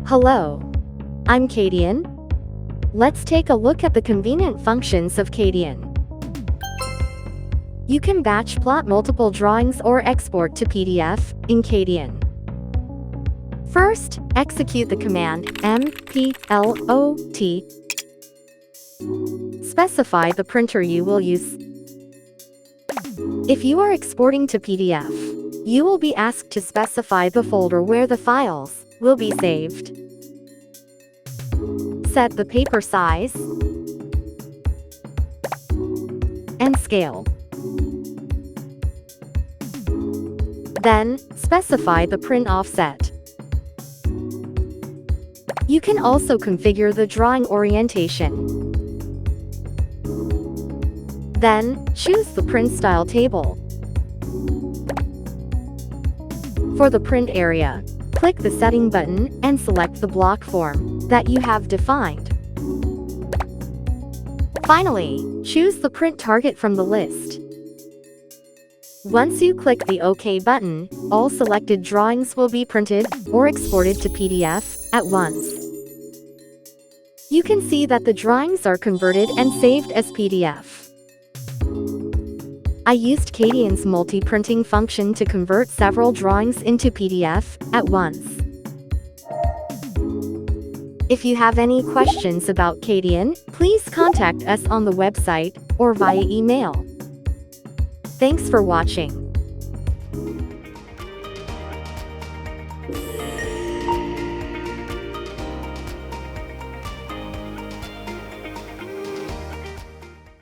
Hello, I'm CADian. Let's take a look at the convenient functions of CADian. You can batch plot multiple drawings or export to PDF in CADian. First, execute the command MPLOT. Specify the printer you will use. If you are exporting to PDF, you will be asked to specify the folder where the files will be saved. Set the paper size and scale. Then, specify the print offset. You can also configure the drawing orientation. Then, choose the print style table. For the print area, click the setting button and select the block form that you have defined. Finally, choose the print target from the list. Once you click the OK button, all selected drawings will be printed or exported to PDF at once. You can see that the drawings are converted and saved as PDF. I used CADian's multi-printing function to convert several drawings into PDF at once. If you have any questions about CADian, please contact us on the website or via email. Thanks for watching.